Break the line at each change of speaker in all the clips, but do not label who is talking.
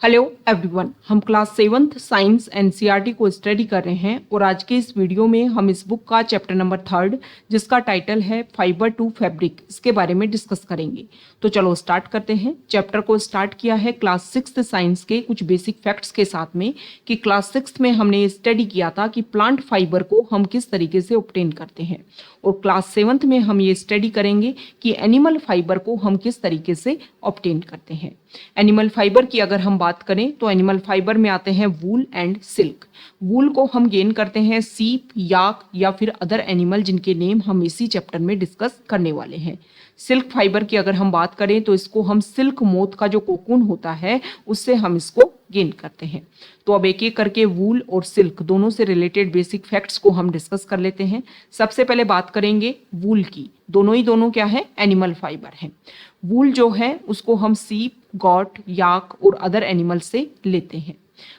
Hello everyone, हम class 7th science NCERT को study कर रहे हैं और आज के इस वीडियो में हम इस बुक का चैप्टर नंबर 3 जिसका टाइटल है फाइबर टू फैब्रिक, इसके बारे में डिस्कस करेंगे। तो चलो स्टार्ट करते हैं। चैप्टर को स्टार्ट किया है क्लास 6th साइंस के कुछ बेसिक फैक्ट्स के साथ में कि क्लास 6th में हमने स्टडी किया था कि प्लांट फाइबर को हम किस तरीके से ऑब्टेन करते हैं, और क्लास 7th में हम ये स्टडी करेंगे कि एनिमल फाइबर को हम किस तरीके से ऑब्टेन करते हैं। एनिमल फाइबर की अगर हम बात करें तो एनिमल फाइबर में आते हैं वूल एंड सिल्क। वूल को हम गेन करते हैं सीप, याक या फिर अदर एनिमल जिनके नेम हम इसी चैप्टर में डिस्कस करने वाले हैं। सिल्क फाइबर की अगर हम बात करें तो इसको हम सिल्क मोथ का जो कोकून होता है उससे हम इसको गेन करते हैं। तो अब एक एक करके वूल और सिल्क दोनों से रिलेटेड बेसिक फैक्ट्स को हम डिस्कस कर लेते हैं। सबसे पहले बात करेंगे वूल की। दोनों क्या है, एनिमल फाइबर है। वूल जो है उसको हम सीप, गॉट, याक और अदर एनिमल से लेते हैं।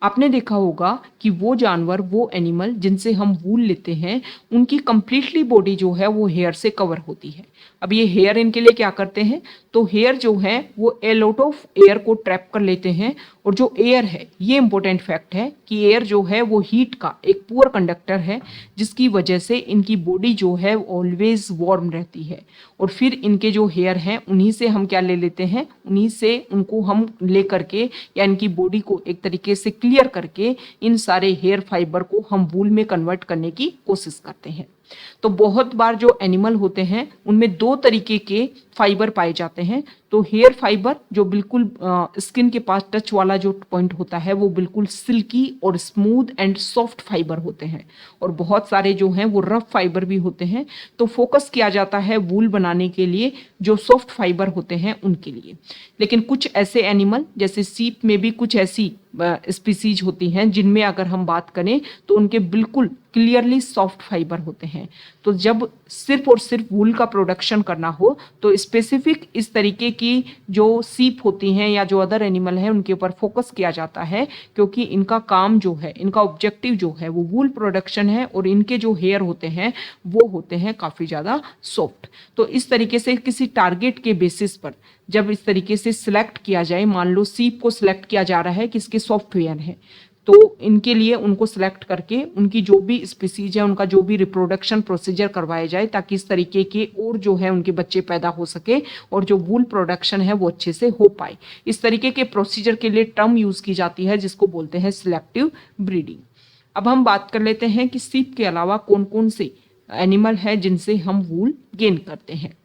आपने देखा होगा कि वो जानवर, वो एनिमल जिनसे हम वूल लेते हैं उनकी कंप्लीटली बॉडी जो है वो हेयर से कवर होती है। अब ये हेयर इनके लिए क्या करते हैं, तो हेयर जो है वो ए लॉट ऑफ एयर को ट्रैप कर लेते हैं, और जो एयर है, ये इंपॉर्टेंट फैक्ट है कि एयर जो है वो हीट का एक पुअर कंडक्टर है, जिसकी वजह से इनकी बॉडी जो है ऑलवेज वार्म रहती है। और फिर इनके जो हेयर हैं उन्हीं से हम क्या ले लेते हैं, उन्हीं से उनको हम ले करके या इनकी बॉडी को एक तरीके से क्लियर करके इन सारे हेयर फाइबर को हम वूल में कन्वर्ट करने की कोशिश करते हैं। तो बहुत बार जो एनिमल होते हैं उनमें दो तरीके के फाइबर पाए जाते हैं। तो हेयर फाइबर जो बिल्कुल स्किन के पास टच वाला जो पॉइंट होता है वो बिल्कुल सिल्की और स्मूथ एंड सॉफ्ट फाइबर होते हैं, और बहुत सारे जो हैं वो रफ फाइबर भी होते हैं। तो फोकस किया जाता है वूल बनाने के लिए जो सॉफ्ट फाइबर होते हैं उनके लिए। लेकिन कुछ ऐसे एनिमल जैसे सीप में भी कुछ ऐसी स्पीसीज होती हैं जिनमें अगर हम बात करें तो उनके बिल्कुल क्लियरली सॉफ्ट फाइबर होते हैं। तो जब सिर्फ और सिर्फ वूल का प्रोडक्शन करना हो तो स्पेसिफिक इस तरीके की जो सीप होती हैं या जो अदर एनिमल हैं उनके ऊपर फोकस किया जाता है, क्योंकि इनका काम जो है, इनका ऑब्जेक्टिव जो है वो वूल प्रोडक्शन है, और इनके जो हेयर होते हैं वो होते हैं काफ़ी ज़्यादा सॉफ्ट। तो इस तरीके से किसी टारगेट के बेसिस पर जब इस तरीके से सिलेक्ट किया जाए, मान लो सीप को सिलेक्ट किया जा रहा है कि इसके सॉफ्टवेयर है, तो इनके लिए उनको सिलेक्ट करके उनकी जो भी स्पीसीज है उनका जो भी रिप्रोडक्शन प्रोसीजर करवाया जाए, ताकि इस तरीके के और जो है उनके बच्चे पैदा हो सके और जो वूल प्रोडक्शन है वो अच्छे से हो पाए। इस तरीके के प्रोसीजर के लिए टर्म यूज़ की जाती है जिसको बोलते हैं सिलेक्टिव ब्रीडिंग। अब हम बात कर लेते हैं कि सीप के अलावा कौन कौन से एनिमल है जिनसे हम वूल गेन करते हैं।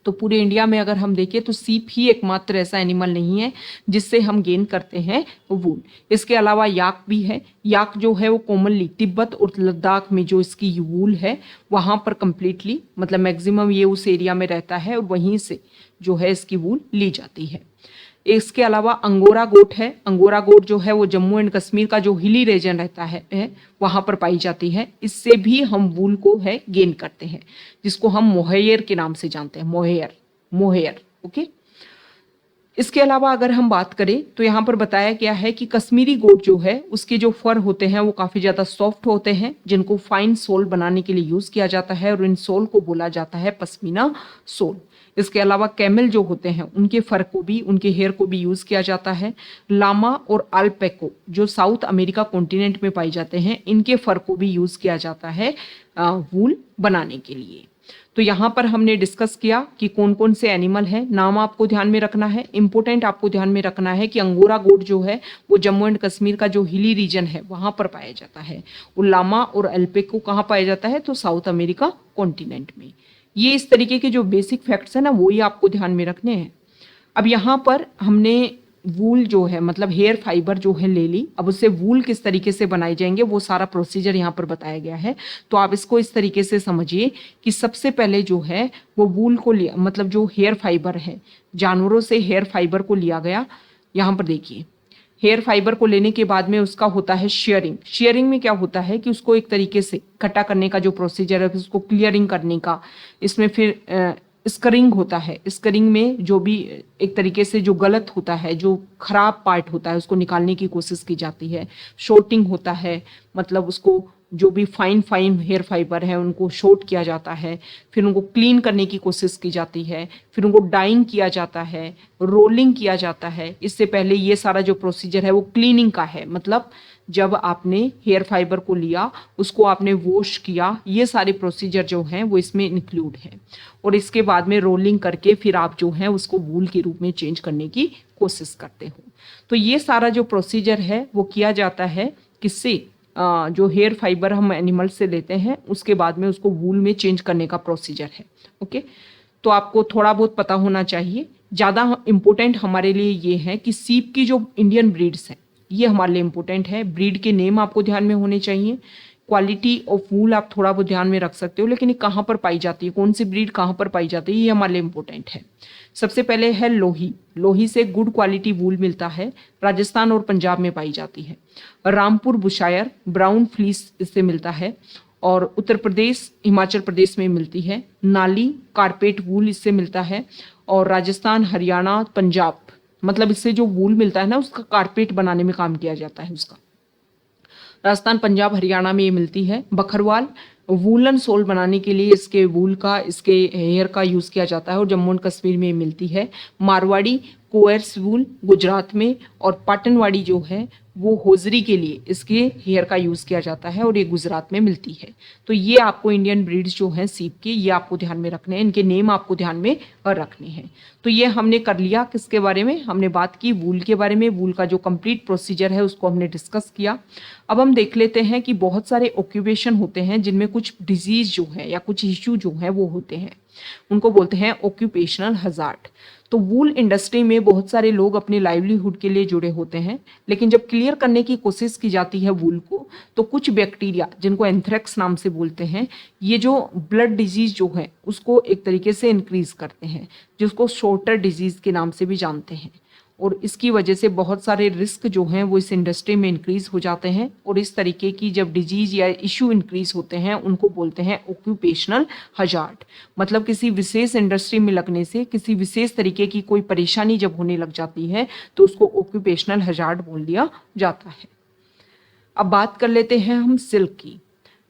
तो पूरे इंडिया में अगर हम देखें तो सीप ही एकमात्र ऐसा एनिमल नहीं है जिससे हम गेन करते हैं वूल। इसके अलावा याक भी है। याक जो है वो कॉमनली तिब्बत और लद्दाख में जो इसकी वूल है वहाँ पर कंप्लीटली मतलब मैक्सिमम ये उस एरिया में रहता है और वहीं से जो है इसकी वूल ली जाती है। इसके अलावा अंगोरा गोट है। अंगोरा गोट जो है वो जम्मू एंड कश्मीर का जो हिली रीजन रहता है वहाँ पर पाई जाती है। इससे भी हम वूल को है गेन करते हैं, जिसको हम मोहेयर के नाम से जानते हैं। Mohair okay. इसके अलावा अगर हम बात करें तो यहाँ पर बताया गया है कि कश्मीरी गोट जो है उसके जो फर होते हैं वो काफ़ी ज़्यादा सॉफ्ट होते हैं, जिनको फाइन सोल बनाने के लिए यूज़ किया जाता है, और इन सोल को बोला जाता है पश्मीना सोल। इसके अलावा कैमल जो होते हैं उनके फर को भी, उनके हेयर को भी यूज़ किया जाता है। लामा और अल्पैको जो साउथ अमेरिका कॉन्टिनेंट में पाई जाते हैं, इनके फर को भी यूज़ किया जाता है वूल बनाने के लिए। तो यहाँ पर हमने डिस्कस किया कि कौन कौन से एनिमल हैं। नाम आपको ध्यान में रखना है, इंपॉर्टेंट आपको ध्यान में रखना है कि अंगोरा गोट जो है वो जम्मू एंड कश्मीर का जो हिली रीजन है वहाँ पर पाया जाता है। लामा और अल्पैको कहाँ पाया जाता है, तो साउथ अमेरिका कॉन्टिनेंट में। ये इस तरीके के जो बेसिक फैक्ट्स हैं ना वो ही आपको ध्यान में रखने हैं। अब यहाँ पर हमने वूल जो है मतलब हेयर फाइबर जो है ले ली। अब उससे वूल किस तरीके से बनाए जाएंगे वो सारा प्रोसीजर यहाँ पर बताया गया है। तो आप इसको इस तरीके से समझिए कि सबसे पहले जो है वो वूल को लिया, मतलब जो हेयर फाइबर है, जानवरों से हेयर फाइबर को लिया गया। यहाँ पर देखिए, हेयर फाइबर को लेने के बाद में उसका होता है शेयरिंग। शेयरिंग में क्या होता है कि उसको एक तरीके से इकट्ठा करने का जो प्रोसीजर है, उसको क्लियरिंग करने का, इसमें फिर स्करिंग होता है। स्करिंग में जो भी एक तरीके से जो गलत होता है, जो खराब पार्ट होता है, उसको निकालने की कोशिश की जाती है। शॉर्टिंग होता है, मतलब उसको जो भी फाइन फाइन हेयर फाइबर है उनको शॉर्ट किया जाता है, फिर उनको क्लीन करने की कोशिश की जाती है, फिर उनको डाइंग किया जाता है, रोलिंग किया जाता है। इससे पहले ये सारा जो प्रोसीजर है वो क्लीनिंग का है, मतलब जब आपने हेयर फाइबर को लिया, उसको आपने वॉश किया, ये सारे प्रोसीजर जो हैं वो इसमें इंक्लूड है। और इसके बाद में रोलिंग करके फिर आप जो है उसको वूल के रूप में चेंज करने की कोशिश करते हो। तो ये सारा जो प्रोसीजर है वो किया जाता है किससे, जो हेयर फाइबर हम एनिमल से लेते हैं उसके बाद में उसको वूल में चेंज करने का प्रोसीजर है। ओके, तो आपको थोड़ा बहुत पता होना चाहिए। ज़्यादा इम्पोर्टेंट हमारे लिए ये है कि सीप की जो इंडियन ब्रीड्स हैं ये हमारे लिए इम्पोर्टेंट है। ब्रीड के नेम आपको ध्यान में होने चाहिए। क्वालिटी ऑफ वूल आप थोड़ा बहुत ध्यान में रख सकते हो, लेकिन ये कहाँ पर पाई जाती है, कौन सी ब्रीड कहाँ पर पाई जाती है, ये हमारे लिए इम्पोर्टेंट है। सबसे पहले है लोही। लोही से गुड क्वालिटी वूल मिलता है, राजस्थान और पंजाब में पाई जाती है। रामपुर बुशायर ब्राउन फ्लीस इससे मिलता है, और उत्तर प्रदेश हिमाचल प्रदेश में मिलती है। नाली कारपेट वूल इससे मिलता है, और राजस्थान हरियाणा पंजाब, मतलब इससे जो वूल मिलता है ना उसका कारपेट बनाने में काम किया जाता है उसका। राजस्थान पंजाब हरियाणा में ये मिलती है। बखरवाल वूलन सोल बनाने के लिए इसके वूल का, इसके हेयर का यूज़ किया जाता है, और जम्मू एंड कश्मीर में मिलती है। मारवाड़ी कोयर्स वूल गुजरात में, और पाटनवाड़ी जो है वो होजरी के लिए इसके हेयर का यूज़ किया जाता है, और ये गुजरात में मिलती है। तो ये आपको इंडियन ब्रीड्स जो हैं सीप के, ये आपको ध्यान में रखने हैं, इनके नेम आपको ध्यान में रखने हैं। तो ये हमने कर लिया किसके बारे में, हमने बात की वूल के बारे में। वूल का जो कंप्लीट प्रोसीजर है उसको हमने डिस्कस किया। अब हम देख लेते हैं कि बहुत सारे ऑक्यूपेशन होते हैं जिनमें कुछ डिजीज जो है या कुछ इश्यू जो है वो होते हैं, उनको बोलते हैं ऑक्यूपेशनल हजार्ड। तो वूल इंडस्ट्री में बहुत सारे लोग अपने लाइवलीहुड के लिए जुड़े होते हैं, लेकिन जब क्लियर करने की कोशिश की जाती है वूल को, तो कुछ बैक्टीरिया जिनको एंथ्रेक्स नाम से बोलते हैं, ये जो ब्लड डिजीज जो है उसको एक तरीके से इंक्रीज करते हैं, जिसको शॉर्टर डिजीज के नाम से भी जानते हैं। और इसकी वजह से बहुत सारे रिस्क जो हैं वो इस इंडस्ट्री में इंक्रीज हो जाते हैं, और इस तरीके की जब डिजीज या इशू इंक्रीज होते हैं उनको बोलते हैं ऑक्यूपेशनल हजार्ड। मतलब किसी विशेष इंडस्ट्री में लगने से किसी विशेष तरीके की कोई परेशानी जब होने लग जाती है तो उसको ऑक्यूपेशनल हजार्ड बोल दिया जाता है। अब बात कर लेते हैं हम सिल्क की।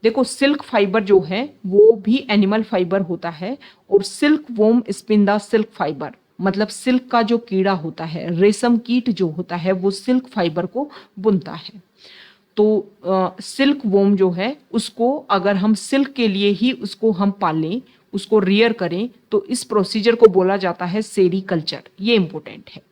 देखो, सिल्क फाइबर जो है वो भी एनिमल फाइबर होता है, और silk worm spin the silk fibre, मतलब सिल्क का जो कीड़ा होता है, रेशम कीट जो होता है वो सिल्क फाइबर को बुनता है। तो सिल्क वोम जो है उसको अगर हम सिल्क के लिए ही उसको हम पालें, उसको रियर करें, तो इस प्रोसीजर को बोला जाता है सेरीकल्चर। ये इंपॉर्टेंट है।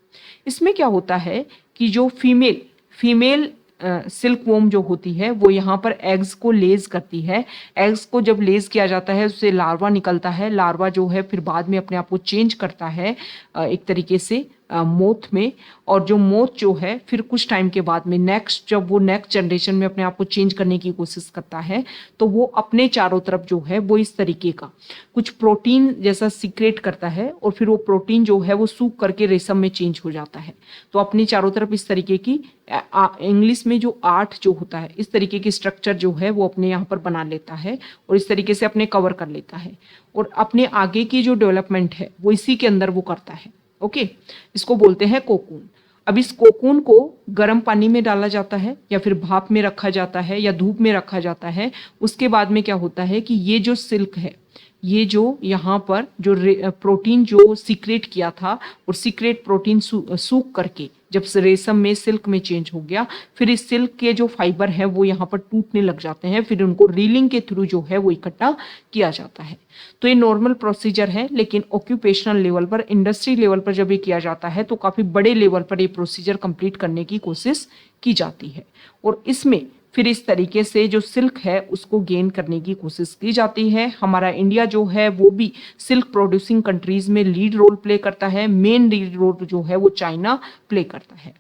इसमें क्या होता है कि जो फीमेल सिल्क वोम जो होती है वो यहाँ पर एग्स को लेज करती है। एग्स को जब लेज किया जाता है उससे लार्वा निकलता है। लार्वा जो है फिर बाद में अपने आप को चेंज करता है एक तरीके से मोथ में, और जो मोथ जो है फिर कुछ टाइम के बाद में जब वो नेक्स्ट जनरेशन में अपने आप को चेंज करने की कोशिश करता है, तो वो अपने चारों तरफ जो है वो इस तरीके का कुछ प्रोटीन जैसा सीक्रेट करता है, और फिर वो प्रोटीन जो है वो सूख करके रेशम में चेंज हो जाता है। तो अपने चारों तरफ इस तरीके की इंग्लिश में जो आर्ट जो होता है, इस तरीके की स्ट्रक्चर जो है वो अपने यहाँ पर बना लेता है, और इस तरीके से अपने कवर कर लेता है, और अपने आगे की जो डेवलपमेंट है वो इसी के अंदर वो करता है। ओके, इसको बोलते हैं कोकून। अब इस कोकून को गर्म पानी में डाला जाता है, या फिर भाप में रखा जाता है, या धूप में रखा जाता है। उसके बाद में क्या होता है कि ये जो सिल्क है, ये जो यहाँ पर जो प्रोटीन जो सीक्रेट किया था, और सीक्रेट प्रोटीन सूख करके जब रेशम में सिल्क में चेंज हो गया, फिर इस सिल्क के जो फाइबर है वो यहाँ पर टूटने लग जाते हैं, फिर उनको रीलिंग के थ्रू जो है वो इकट्ठा किया जाता है। तो ये नॉर्मल प्रोसीजर है, लेकिन ऑक्यूपेशनल लेवल पर, इंडस्ट्री लेवल पर जब ये किया जाता है तो काफ़ी बड़े लेवल पर ये प्रोसीजर कंप्लीट करने की कोशिश की जाती है, और इसमें फिर इस तरीके से जो सिल्क है उसको गेन करने की कोशिश की जाती है। हमारा इंडिया जो है वो भी सिल्क प्रोड्यूसिंग कंट्रीज में लीड रोल प्ले करता है। मेन लीड रोल जो है वो चाइना प्ले करता है।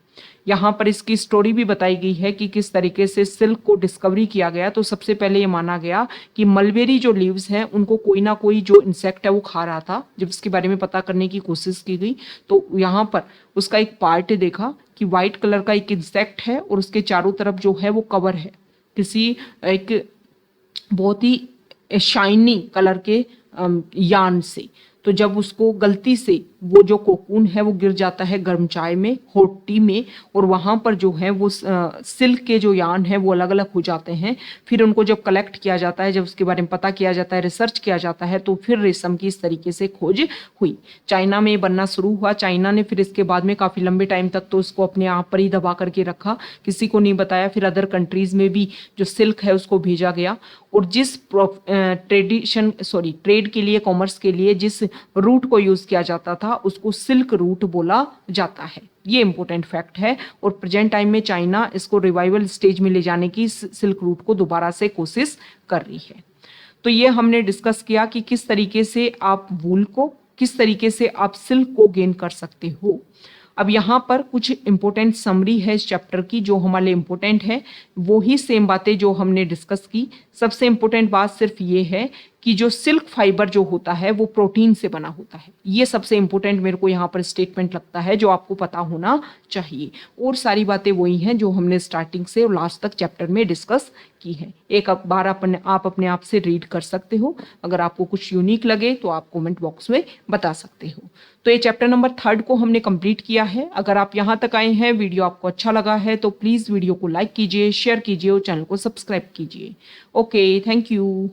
यहाँ पर इसकी स्टोरी भी बताई गई है कि किस तरीके से सिल्क को डिस्कवरी किया गया। तो सबसे पहले ये माना गया कि मलबेरी जो लीव्स हैं उनको कोई ना कोई जो इंसेक्ट है वो खा रहा था। जब इसके बारे में पता करने की कोशिश की गई तो यहाँ पर उसका एक पार्ट देखा कि वाइट कलर का एक इंसेक्ट है, और उसके चारों तरफ जो है वो कवर है किसी एक बहुत ही शाइनी कलर के यार्न से। तो जब उसको गलती से वो जो कोकून है वो गिर जाता है गर्म चाय में, हॉट टी में, और वहाँ पर जो है वो सिल्क के जो यार्न है वो अलग अलग हो जाते हैं। फिर उनको जब कलेक्ट किया जाता है, जब उसके बारे में पता किया जाता है, रिसर्च किया जाता है, तो फिर रेशम की इस तरीके से खोज हुई। चाइना में बनना शुरू हुआ। चाइना ने फिर इसके बाद में काफ़ी लंबे टाइम तक तो इसको अपने आप पर ही दबा करके रखा, किसी को नहीं बताया। फिर अदर कंट्रीज़ में भी जो सिल्क है उसको भेजा गया, और जिस ट्रेड के लिए, कॉमर्स के लिए जिस रूट को यूज़ किया जाता था उसको सिल्क रूट बोला जाता है। ये इंपॉर्टेंट फैक्ट है। और प्रेजेंट टाइम में चाइना इसको रिवाइवल स्टेज में ले जाने की सिल्क रूट को दोबारा से कोशिश कर रही है। तो ये हमने डिस्कस किया कि किस तरीके से आप वूल को, किस तरीके से आप सिल्क को गेन कर सकते हो। अब यहाँ पर कुछ इंपॉर्टेंट समरी है इस चैप्टर की जो हमारे लिए इंपॉर्टेंट है, वो ही सेम बातें जो हमने डिस्कस की। सबसे इंपॉर्टेंट बात सिर्फ ये है कि जो सिल्क फाइबर जो होता है वो प्रोटीन से बना होता है। ये सबसे इंपॉर्टेंट मेरे को यहाँ पर स्टेटमेंट लगता है जो आपको पता होना चाहिए। और सारी बातें वही हैं जो हमने स्टार्टिंग से और लास्ट तक चैप्टर में डिस्कस की है। एक बार आप अपने आप से रीड कर सकते हो। अगर आपको कुछ यूनिक लगे तो आप कमेंट बॉक्स में बता सकते हो। तो ये चैप्टर नंबर 3 को हमने कंप्लीट किया है। अगर आप यहाँ तक आए हैं, वीडियो आपको अच्छा लगा है तो प्लीज़ वीडियो को लाइक कीजिए, शेयर कीजिए और चैनल को सब्सक्राइब कीजिए। Okay, thank you.